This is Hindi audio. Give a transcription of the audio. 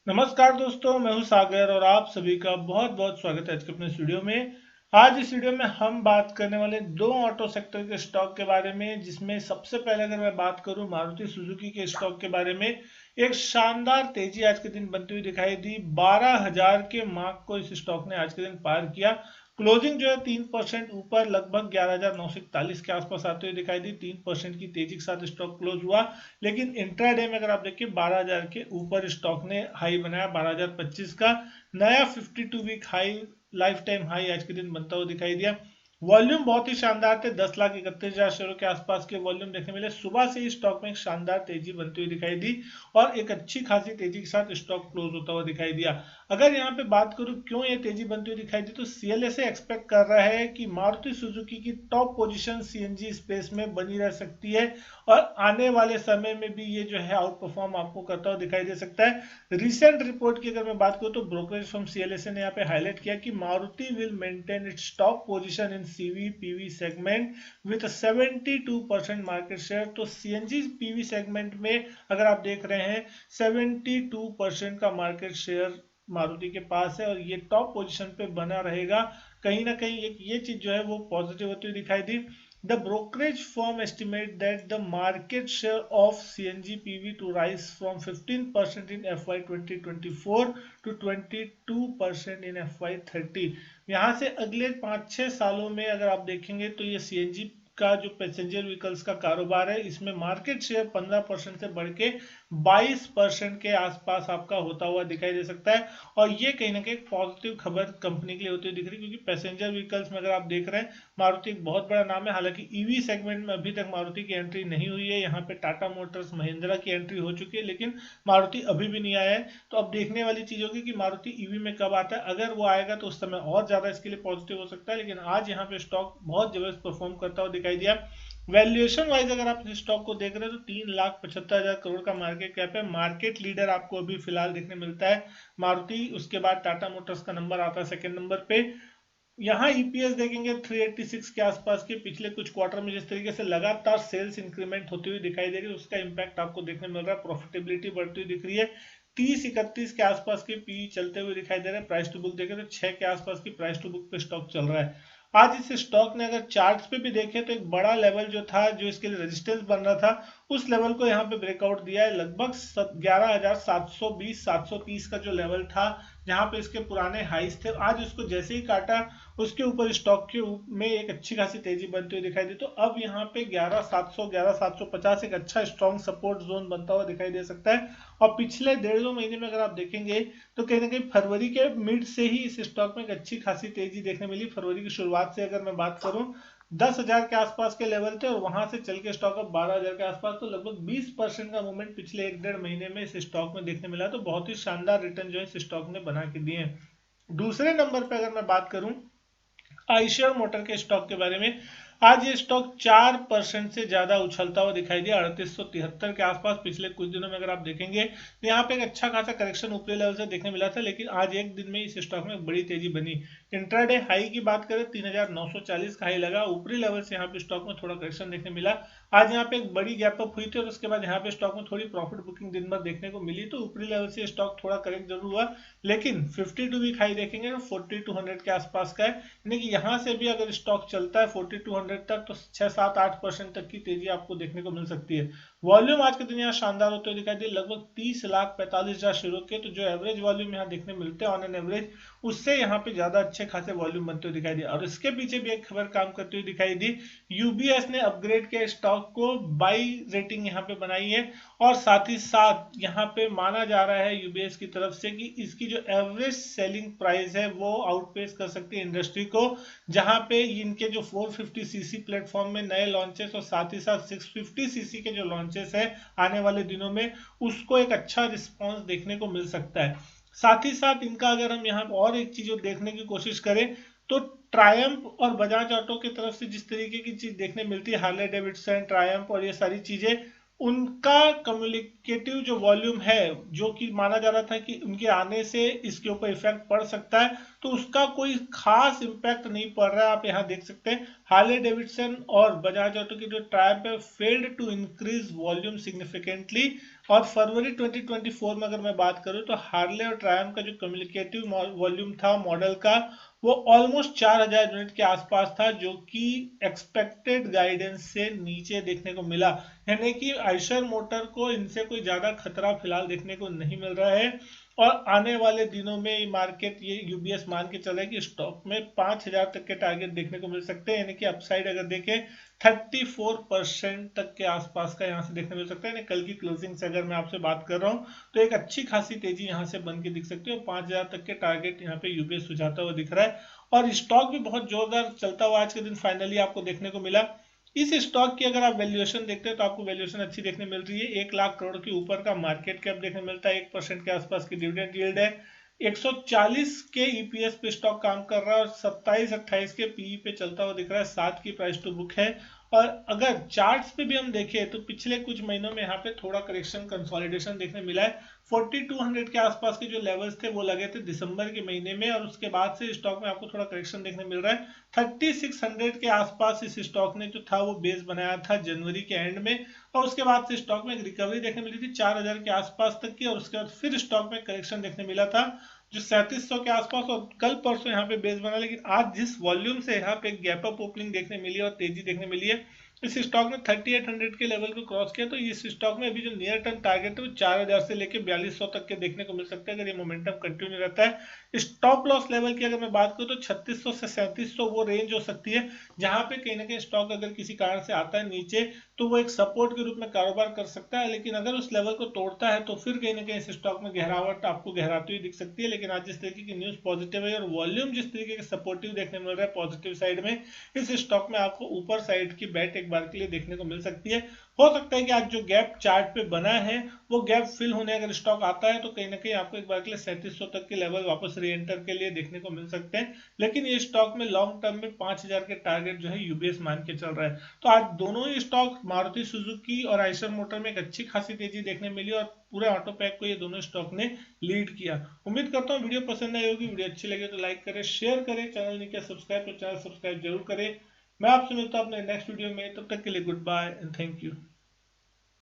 नमस्कार दोस्तों, मैं हूं सागर और आप सभी का बहुत बहुत स्वागत है आज के अपने इस वीडियो में। आज इस वीडियो में हम बात करने वाले दो ऑटो सेक्टर के स्टॉक के बारे में, जिसमें सबसे पहले अगर मैं बात करूं मारुति सुजुकी के स्टॉक के बारे में, एक शानदार तेजी आज के दिन बनती हुई दिखाई दी। 12,000 के मार्क को इस स्टॉक ने आज के दिन पार किया। क्लोजिंग जो है 3% ऊपर, लगभग 11,941 के आसपास आते हुए दिखाई दी। 3% की तेजी के साथ स्टॉक क्लोज हुआ, लेकिन इंट्राडे में अगर आप देखिए 12,000 के ऊपर स्टॉक ने हाई बनाया। 12,025 का नया 52 week high, life time high आज के दिन बनता हुआ दिखाई दिया। वॉल्यूम बहुत ही शानदार थे, 10,31,000 शेयरों के आसपास के वॉल्यूम देखने मिले। सुबह से ही स्टॉक में एक शानदार तेजी बनती हुई दिखाई दी और एक अच्छी खासी तेजी के साथ स्टॉक क्लोज होता हुआ दिखाई दिया। अगर यहाँ पे बात करूं क्यों ये तेजी बनती हुई दिखाई दी, तो सीएलएसए एक्सपेक्ट कर रहा है कि मारुति सुजुकी की टॉप पोजीशन सीएनजी स्पेस में बनी रह सकती है और आने वाले समय में भी ये जो है आउट परफॉर्म आपको करता हुआ दिखाई दे सकता है। रिसेंट रिपोर्ट की अगर मैं बात करूं तो ब्रोकरेज फर्म सीएलएसए ने यहाँ पे हाईलाइट किया कि Maruti will maintain its top position in CV PV segment with 72% market share. तो सीएनजी पीवी सेगमेंट में अगर आप देख रहे हैं 72% का मार्केट शेयर मारुति के पास है और ये टॉप पोजीशन पे बना रहेगा। कहीं ना कहीं एक ये चीज जो है वो पॉजिटिव होती हुई दिखाई दी। The brokerage firm estimate that the market share of CNG PV to rise from 15% in FY 2024 to 22% in FY 30। यहाँ से अगले 5-6 सालों में अगर आप देखेंगे तो ये सीएनजी का जो पैसेंजर व्हीकल्स का कारोबार है, इसमें मार्केट शेयर 15% से बढ़ के 22% के आसपास आपका होता हुआ दिखाई दे सकता है। और ये कहीं ना कहीं पॉजिटिव खबर कंपनी के लिए होती हुई दिख रही है, क्योंकि पैसेंजर व्हीकल्स में अगर आप देख रहे हैं मारुति एक बहुत बड़ा नाम है। हालांकि ईवी सेगमेंट में अभी तक मारुति की एंट्री नहीं हुई है। यहाँ पे टाटा मोटर्स महिंद्रा की एंट्री हो चुकी है, लेकिन मारुति अभी भी नहीं आया है। तो अब देखने वाली चीज होगी कि मारुति ईवी में कब आता है। अगर वो आएगा तो उस समय और ज्यादा इसके लिए पॉजिटिव हो सकता है, लेकिन आज यहाँ पे स्टॉक बहुत जबरदस्त परफॉर्म करता हुआ दिखाई दिया। वैल्यूएशन वाइज अगर आप इस स्टॉक को देख रहे हैं तो 3,75,000 करोड़ का मार्केट कैप है। मार्केट लीडर आपको अभी फिलहाल देखने मिलता है मारुति, उसके बाद टाटा मोटर्स का नंबर आता है सेकंड नंबर पे। यहाँ ईपीएस देखेंगे 386 के आसपास के। पिछले कुछ क्वार्टर में जिस तरीके से लगातार सेल्स इंक्रीमेंट होती हुई दिखाई दे रही है, उसका इंपैक्ट आपको देखने मिल रहा है। प्रॉफिटेबिलिटी बढ़ती हुई दिख रही है। 30-31 के आसपास के पी चलते हुए दिखाई दे रहे हैं। प्राइस टू बुक देखें तो 6 के आसपास की प्राइस टू बुक पे स्टॉक चल रहा है। आज इस स्टॉक ने अगर चार्ट्स पे भी देखे तो एक बड़ा लेवल जो था, जो इसके लिए रेजिस्टेंस बन रहा था, उस लेवल को यहाँ पे ब्रेकआउट दिया है। लगभग 11,720-730 का जो लेवल था, जहां पे इसके पुराने हाईस थे, आज उसको जैसे ही काटा उसके ऊपर स्टॉक के में एक अच्छी खासी तेजी बनती हुई दिखाई दी। तो अब यहाँ पे 11,700 11,750 एक अच्छा स्ट्रॉन्ग सपोर्ट जोन बनता हुआ दिखाई दे सकता है। और पिछले 1.5-2 महीने में अगर आप देखेंगे तो कहीं ना कहीं फरवरी के मिड से ही इस स्टॉक में एक अच्छी खासी तेजी देखने मिली। फरवरी की शुरुआत से अगर मैं बात करूं 10,000 के आसपास के लेवल थे और वहां से चल के स्टॉक अब 12,000 के आसपास। तो लगभग 20% का मूवमेंट पिछले 1-1.5 महीने में इस स्टॉक में देखने मिला। तो बहुत ही शानदार रिटर्न जो है इस स्टॉक ने बना के दिए हैं। दूसरे नंबर पे अगर मैं बात करूं आइशर मोटर के स्टॉक के बारे में, आज ये स्टॉक 4% से ज्यादा उछलता हुआ दिखाई दिया, 3873 के आसपास। पिछले कुछ दिनों में अगर आप देखेंगे तो यहाँ पे एक अच्छा खासा करेक्शन ऊपरी लेवल से देखने मिला था, लेकिन आज एक दिन में इस स्टॉक में बड़ी तेजी बनी। इंट्राडे हाई की बात करें 3,940 का हाई लगा, ऊपरी लेवल से यहाँ पे स्टॉक में थोड़ा करेक्शन देखने मिला। आज यहाँ पे एक बड़ी गैप अप हुई थी और उसके बाद यहाँ पे स्टॉक में थोड़ी प्रॉफिट बुकिंग दिन भर देखने को मिली। तो ऊपरी लेवल से स्टॉक थोड़ा करेक्ट जरूर हुआ, लेकिन 52 वीक हाई देखेंगे तो 4200 के आसपास का है। यानी कि यहाँ से भी अगर स्टॉक चलता है 4200 तक तो 6-7-8% तक की तेजी आपको देखने को मिल सकती है। वॉल्यूम आज के दिन यहाँ शानदार होते हुए दिखाई दे, लगभग 30,45,000 शेयरों के। तो जो एवरेज वॉल्यूम यहाँ देखने मिलते हैं ऑन एन एवरेज, उससे यहाँ पे ज्यादा अच्छे खासे वॉल्यूम बनते हुए दिखाई दिए। और इसके पीछे भी एक खबर काम करती हुई दिखाई दी। यूबीएस ने अपग्रेड के स्टॉक को बाई रेटिंग यहाँ पे बनाई है और साथ ही साथ यहाँ पे माना जा रहा है यूबीएस की तरफ से कि इसकी जो एवरेज सेलिंग प्राइस है वो आउटपेस कर सकती है इंडस्ट्री को। जहां पे इनके जो 450 सीसी प्लेटफॉर्म में नए लॉन्चेस और साथ ही साथ 650 सीसी के जो लॉन्चेस है आने वाले दिनों में, उसको एक अच्छा रिस्पॉन्स देखने को मिल सकता है। साथ ही साथ इनका अगर हम यहाँ और एक चीज देखने की कोशिश करें तो ट्रायम्फ और बजाज ऑटो की तरफ से जिस तरीके की चीज देखने मिलती है, हार्ले डेविडसन, ट्रायम्फ और ये सारी चीजें, उनका कम्युनिकेटिव जो वॉल्यूम है, जो कि माना जा रहा था कि उनके आने से इसके ऊपर इफेक्ट पड़ सकता है, तो उसका कोई खास इम्पैक्ट नहीं पड़ रहा है। आप यहाँ देख सकते हैं हार्ले डेविडसन और बजाज ऑटो की जो ट्रायम्फ है failed to increase volume significantly. और फरवरी 2024 में अगर मैं बात करूं तो हार्ले और ट्रायम्फ का जो कम्युनिकेटिव वॉल्यूम था मॉडल का वो ऑलमोस्ट 4000 यूनिट के आसपास था, जो कि एक्सपेक्टेड गाइडेंस से नीचे देखने को मिला। यानी कि आइशर मोटर को इनसे कोई ज्यादा खतरा फिलहाल देखने को नहीं मिल रहा है और आने वाले दिनों में मार्केट ये यूबीएस मान के चले कि स्टॉक में 5000 तक के टारगेट देखने को मिल सकते हैं। यानी कि अपसाइड अगर देखें 34% तक के आसपास का यहाँ से देखने मिल सकता है। कल की क्लोजिंग से अगर मैं आपसे बात कर रहा हूँ तो एक अच्छी खासी तेजी यहाँ से बन के दिख सकती है और 5000 तक के टारगेट यहाँ पे यूबीएस सुझाता हुआ दिख रहा है। और स्टॉक भी बहुत जोरदार चलता हुआ आज के दिन फाइनली आपको देखने को मिला। इस स्टॉक की अगर आप वैल्यूएशन देखते हैं तो आपको वैल्यूएशन अच्छी देखने मिल रही है। 1 लाख करोड़ के ऊपर का मार्केट कैप देखने मिलता है, 1% के आसपास की डिविडेंड यील्ड है, 140 के ईपीएस पे स्टॉक काम कर रहा है और 27-28 के पीई पे चलता हुआ दिख रहा है, 7 की प्राइस टू बुक है। और अगर चार्ट्स पे भी हम देखें तो पिछले कुछ महीनों में यहाँ पे थोड़ा करेक्शन कंसोलिडेशन देखने मिला है। 4200 के आसपास के जो लेवल्स थे वो लगे थे दिसंबर के महीने में और उसके बाद से स्टॉक में आपको थोड़ा करेक्शन देखने मिल रहा है। 3600 के आसपास इस स्टॉक ने जो था वो बेस बनाया था जनवरी के एंड में और उसके बाद से स्टॉक में एक रिकवरी देखने मिली थी 4000 के आसपास तक की और उसके बाद फिर स्टॉक में करेक्शन देखने मिला था जो 3700 के आसपास और कल परसों यहाँ पे बेस बना। लेकिन आज जिस वॉल्यूम से यहाँ पे एक गैप अप ओपनिंग देखने मिली है और तेजी देखने मिली है, इस स्टॉक ने 3800 के लेवल को क्रॉस किया तो इस स्टॉक में अभी जो नियर टर्म टारगेट है वो 4000 से लेकर 4200 तक के देखने को मिल सकता है अगर ये मोमेंटम कंटिन्यू रहता है। स्टॉप लॉस लेवल की अगर मैं बात करूं तो 3600 से 3700 वो रेंज हो सकती है जहां पे कहीं ना कहीं स्टॉक अगर किसी कारण से आता है नीचे तो वो एक सपोर्ट के रूप में कारोबार कर सकता है। लेकिन अगर उस लेवल को तोड़ता है तो फिर कहीं ना कहीं इस स्टॉक में गहरावट आपको गहराती हुई दिख सकती है। लेकिन आज जिस तरीके की न्यूज पॉजिटिव है और वॉल्यूम जिस तरीके के सपोर्टिव देखने मिल रहा है पॉजिटिव साइड में, इस स्टॉक में आपको ऊपर साइड की बैट एक बार के लिए देखने को मिल सकती है। हो सकता है कि आज जो गैप चार्ट पे बना है वो गैप फिल होने अगर स्टॉक आता है तो कहीं ना कहीं आपको एक बार के लिए 3700 तक के लेवल वापस री एंटर के लिए देखने को मिल सकते हैं। लेकिन ये स्टॉक में लॉन्ग टर्म में 5000 के टारगेट जो है यूबीएस मान के चल रहा है। तो आज दोनों ही स्टॉक मारुति सुजुकी और आइशर मोटर में एक अच्छी खासी तेजी देखने मिली और पूरे ऑटो पैक को ये दोनों स्टॉक ने लीड किया। उम्मीद करता हूँ वीडियो पसंद आई होगी। वीडियो अच्छी लगे तो लाइक करें, शेयर करें, चैनल नहीं किया सब्सक्राइब तो चैनल सब्सक्राइब जरूर करें। मैं आपसे मिलता हूँ अपने नेक्स्ट वीडियो में, तब तक के लिए good bye and thank you.